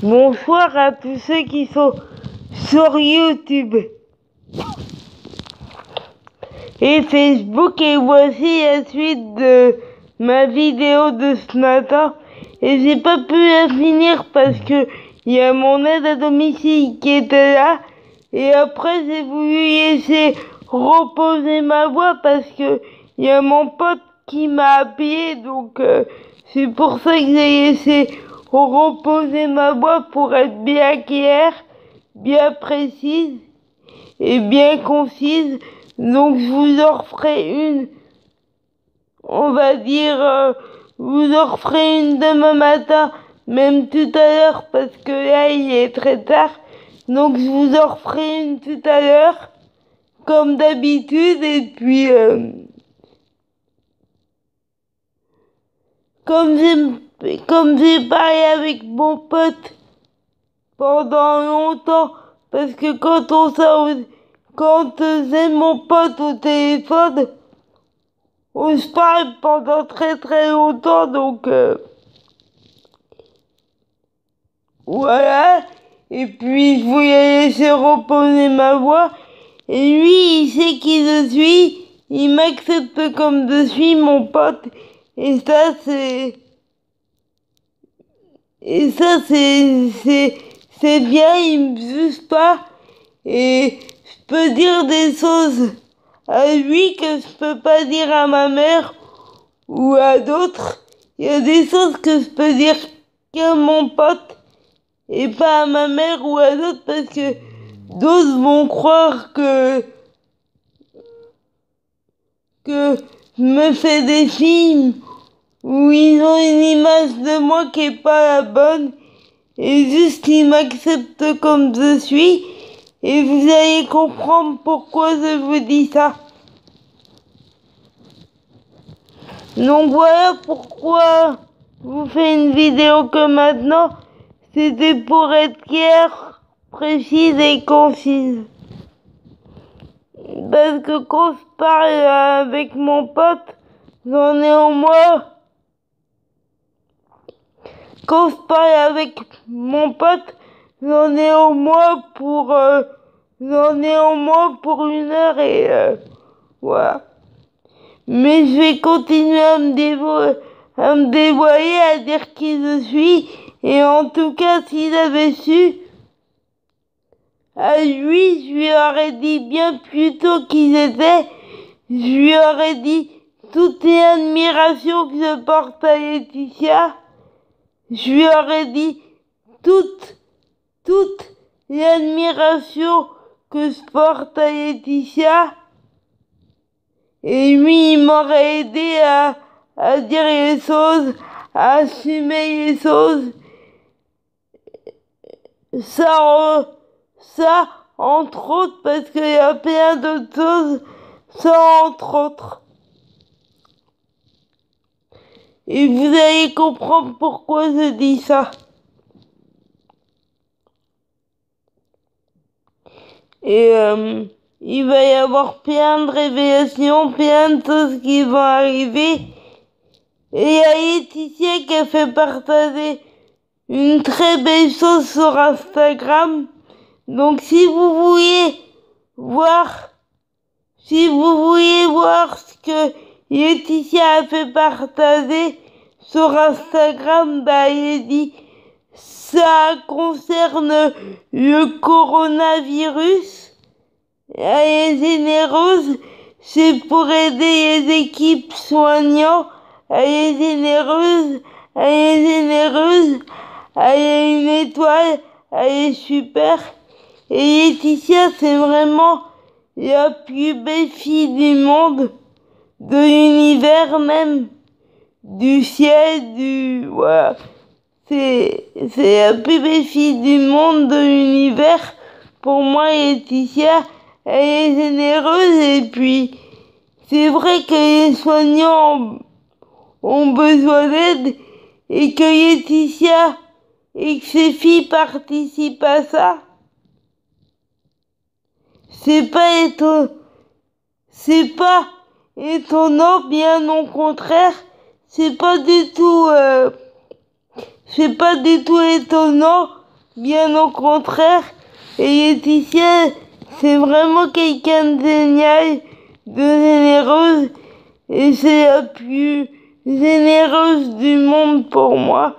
Bonsoir à tous ceux qui sont sur YouTube et Facebook, et voici la suite de ma vidéo de ce matin. Et j'ai pas pu la finir parce que il y a mon aide à domicile qui était là, et après j'ai voulu laisser reposer ma voix parce que il y a mon pote qui m'a appelé, donc c'est pour ça que j'ai laissé reposer ma voix pour être bien claire, bien précise et bien concise. Donc je vous en referai une, on va dire, je vous en referai une demain matin, même tout à l'heure, parce que là il est très tard. Donc je vous en referai une tout à l'heure, comme d'habitude, et puis comme j'ai parlé avec mon pote pendant longtemps, parce que quand j'ai mon pote au téléphone, on se parle pendant très très longtemps, donc voilà. Et puis je voulais laisser reposer ma voix, et lui il sait qui je suis, il m'accepte comme je suis, mon pote, et ça c'est bien, il me juge pas, et je peux dire des choses à lui que je peux pas dire à ma mère ou à d'autres. Il y a des choses que je peux dire qu'à mon pote et pas à ma mère ou à d'autres, parce que d'autres vont croire que je me fais des films où ils ont une image de moi qui est pas la bonne, et juste ils m'acceptent comme je suis, et vous allez comprendre pourquoi je vous dis ça. Donc voilà pourquoi je vous fais une vidéo que maintenant, c'était pour être claire, précise et concise. Parce que quand je parle avec mon pote, j'en ai en moi. Quand je parle avec mon pote, j'en ai en moi pour 1 heure, et voilà. Mais je vais continuer à me dévoiler, à dire qui je suis. Et en tout cas, s'il avait su, à lui, je lui aurais dit bien plus tôt qui j'étais. Je lui aurais dit toute l'admiration que je porte à Laetitia. Je lui aurais dit toute l'admiration que je porte à Laetitia. Et lui, il m'aurait aidé à dire les choses, à assumer les choses. Ça, entre autres, parce qu'il y a plein d'autres choses, ça, entre autres. Et vous allez comprendre pourquoi je dis ça. Et il va y avoir plein de révélations, plein de choses qui vont arriver. Et il y a Laetitia qui a fait partager une très belle chose sur Instagram. Donc si vous voulez voir ce que Laetitia a fait partager sur Instagram, bah il dit ça concerne le coronavirus. Elle est généreuse, c'est pour aider les équipes soignantes. Elle est généreuse, elle est une étoile, elle est super. Et Laetitia, c'est vraiment la plus belle fille du monde, de l'univers même, du ciel, voilà. C'est la plus belle fille du monde, de l'univers. Pour moi, Laetitia, elle est généreuse, et puis c'est vrai que les soignants ont besoin d'aide, et que Laetitia et que ses filles participent à ça. C'est pas étonnant, bien au contraire. C'est pas du tout étonnant bien au contraire. Et Laetitia, c'est vraiment quelqu'un de génial, de généreuse, et c'est la plus généreuse du monde pour moi.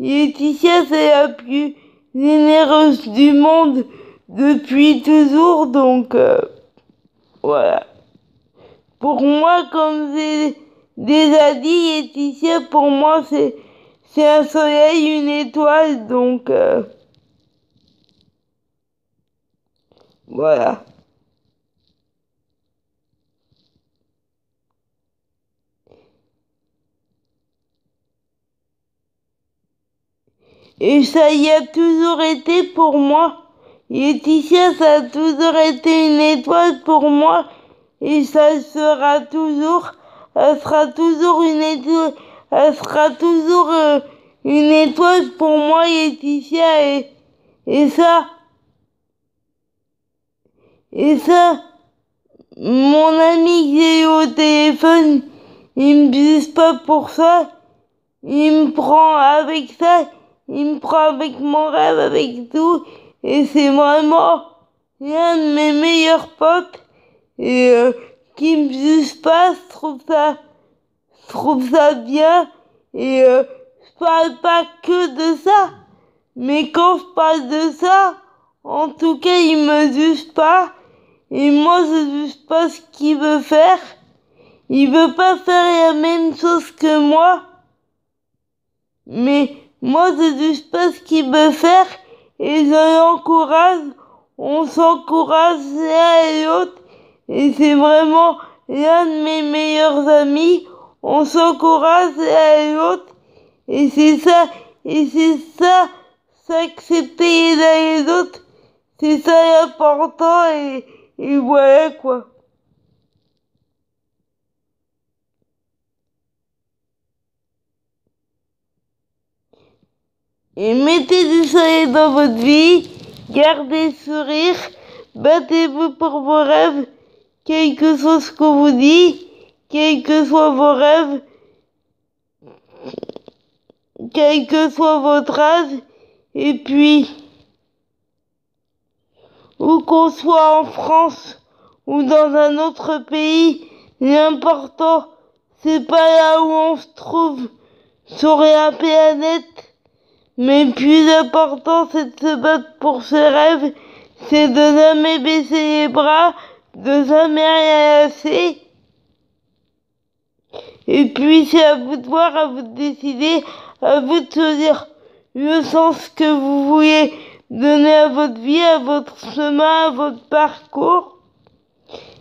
Laetitia, c'est la plus généreuse du monde depuis toujours, donc voilà. Pour moi, comme j'ai déjà dit, Laetitia, pour moi, c'est un soleil, une étoile, donc voilà. Et ça y a toujours été pour moi. Laetitia, ça a toujours été une étoile pour moi. Et ça sera toujours, elle sera toujours une étoile, elle sera toujours une étoile pour moi, Laetitia. Et ça, et ça, mon ami que j'ai eu au téléphone, il me juge pas pour ça. Il me prend avec ça, il me prend avec mon rêve, avec tout. Et c'est vraiment l'un de mes meilleurs potes. Et qui me juge pas, je trouve ça bien. Et je parle pas que de ça. Mais quand je parle de ça, en tout cas, il me juge pas. Et moi, je juge pas ce qu'il veut faire. Il veut pas faire la même chose que moi. Mais moi, je juge pas ce qu'il veut faire. Et je l'encourage. On s'encourage l'un et l'autre. Et c'est vraiment l'un de mes meilleurs amis. On s'encourage l'un et l'autre. Et c'est ça, s'accepter les uns et les autres. C'est ça l'important et voilà quoi. Et mettez du soleil dans votre vie, gardez le sourire, battez-vous pour vos rêves, quel que soit ce qu'on vous dit, quels que soient vos rêves, quel que soit votre âge, et puis, où qu'on soit en France ou dans un autre pays, l'important, c'est pas là où on se trouve sur la planète, mais plus important, c'est de se battre pour ses rêves, c'est de jamais baisser les bras, de jamais rien lâcher. Et puis c'est à vous de voir, à vous de décider, à vous de choisir le sens que vous voulez donner à votre vie, à votre chemin, à votre parcours.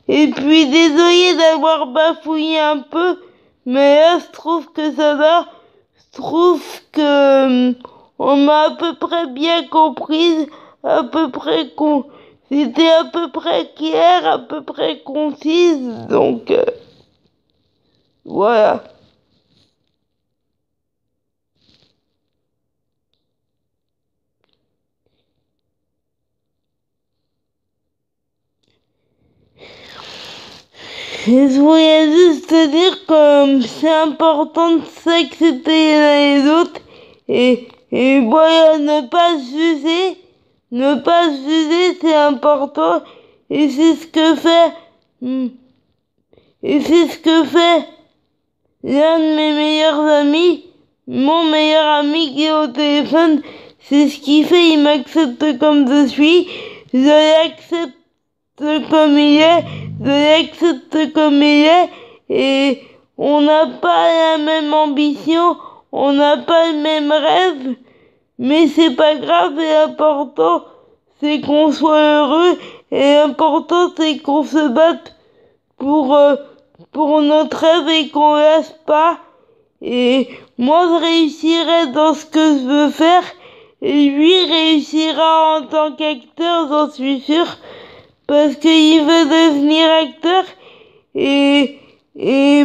Et puis désolé d'avoir bafouillé un peu, mais là je trouve que ça va. Je trouve que on m'a à peu près bien comprise, à peu près c'était à peu près clair, à peu près concise, donc voilà. Et je voulais juste te dire que c'est important de s'accepter les uns les autres et voilà, ne pas juger, c'est important et c'est ce que fait, et c'est ce que fait l'un de mes meilleurs amis, mon meilleur ami qui est au téléphone, c'est ce qu'il fait, il m'accepte comme je suis, je l'accepte comme il est, je l'accepte comme il est, et on n'a pas la même ambition, on n'a pas le même rêve, mais c'est pas grave, et l'important c'est qu'on soit heureux, et l'important c'est qu'on se batte pour notre rêve et qu'on lâche pas. Et moi je réussirai dans ce que je veux faire, et lui réussira en tant qu'acteur, j'en suis sûre. Parce qu'il veut devenir acteur et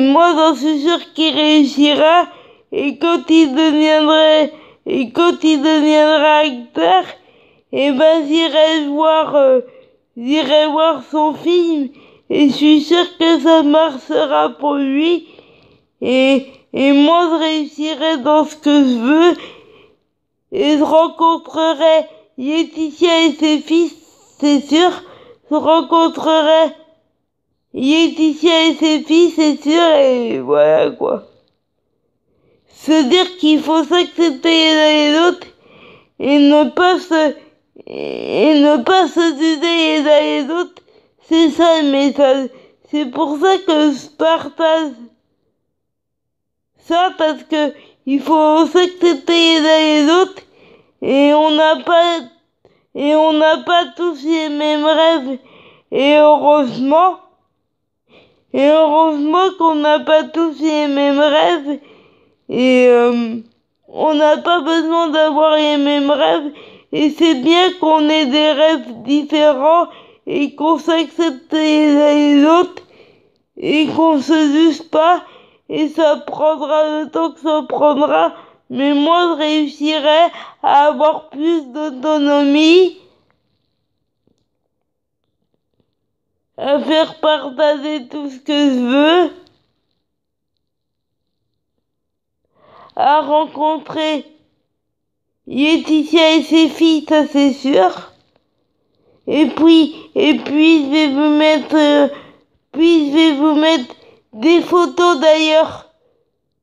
moi j'en suis sûre qu'il réussira et quand il deviendra acteur et ben j'irai voir son film et je suis sûre que ça marchera pour lui et moi je réussirai dans ce que je veux et je rencontrerai Laetitia et ses fils, c'est sûr, se rencontreraient. Laetitia et ses fils, c'est sûr, et voilà quoi. Se dire qu'il faut s'accepter les uns les autres et ne pas se juger les uns les autres, c'est ça le message. C'est pour ça que je partage ça, parce que il faut s'accepter les uns les autres et on n'a pas tous les mêmes rêves. Et heureusement qu'on n'a pas tous les mêmes rêves et on n'a pas besoin d'avoir les mêmes rêves et c'est bien qu'on ait des rêves différents et qu'on s'accepte les uns les autres et qu'on se juge pas et ça prendra le temps que ça prendra, mais moi je réussirai à avoir plus d'autonomie, à faire partager tout ce que je veux, à rencontrer Laetitia et ses filles, ça c'est sûr. Et puis je vais vous mettre des photos d'ailleurs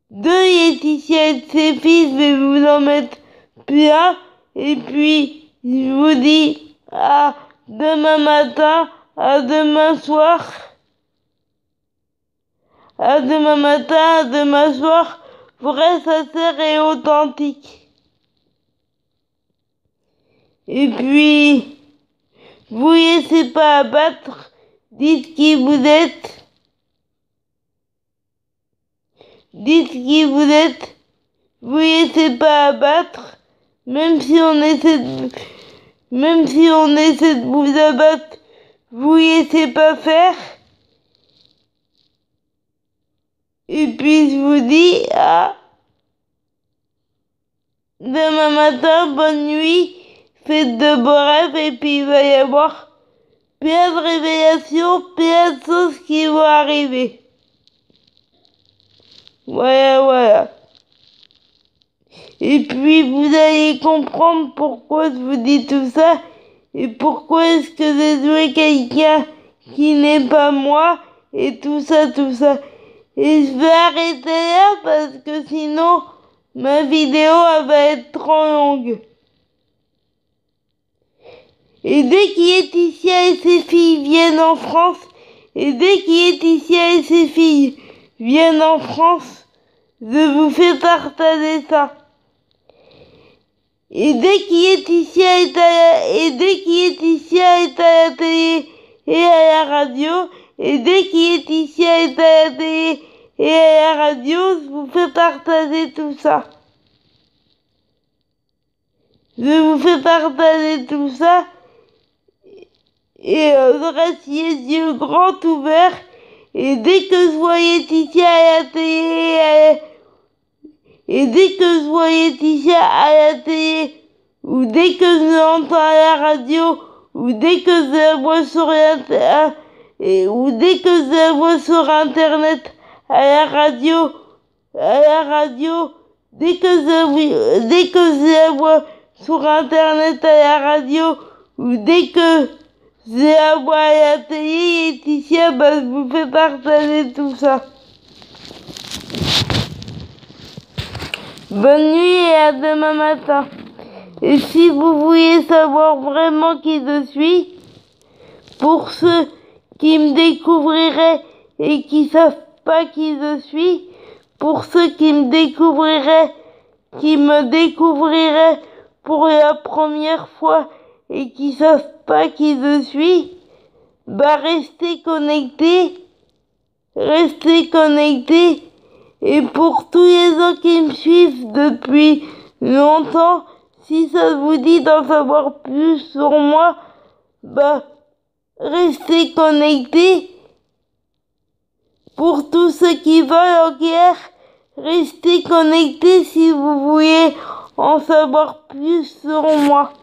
de Laetitia et de ses filles, je vais vous en mettre plein. Et puis je vous dis à demain matin, à demain soir, à demain matin, à demain soir, vrai, sincère et authentique. Et puis, vous laissez pas abattre, dites qui vous êtes. Dites qui vous êtes, vous laissez pas abattre, même si on essaie de vous abattre, vous laissez pas faire. Et puis je vous dis à demain matin, bonne nuit, faites de beaux rêves et puis il va y avoir plein de révélations, plein de choses qui vont arriver. Voilà. Et puis vous allez comprendre pourquoi je vous dis tout ça et pourquoi est-ce que j'ai joué quelqu'un qui n'est pas moi et tout ça. Et je vais arrêter là parce que sinon ma vidéo elle va être trop longue. Et dès qu'Laetitia et ses filles viennent en France, je vous fais partager ça. Et dès qu'Laetitia est à la télé et à la radio, je vous fais partager tout ça. Et je reste les yeux grands ouverts. Et dès que je vois Laetitia à la télé, ou dès que je l'entends à la radio, ou dès que je la vois sur internet, à la radio, dès que je la vois sur internet, à la radio, ou dès que je la vois à la télé, Laetitia, je vous fais partager tout ça. Bonne nuit et à demain matin. Et si vous voulez savoir vraiment qui je suis, pour ceux qui me découvriraient et qui savent pas qui je suis, pour ceux qui me découvriraient pour la première fois et qui savent pas qui je suis, restez connectés. Et pour tous les gens qui me suivent depuis longtemps, si ça vous dit d'en savoir plus sur moi, restez connectés. Pour tous ceux qui veulent en guerre, restez connectés si vous voulez en savoir plus sur moi.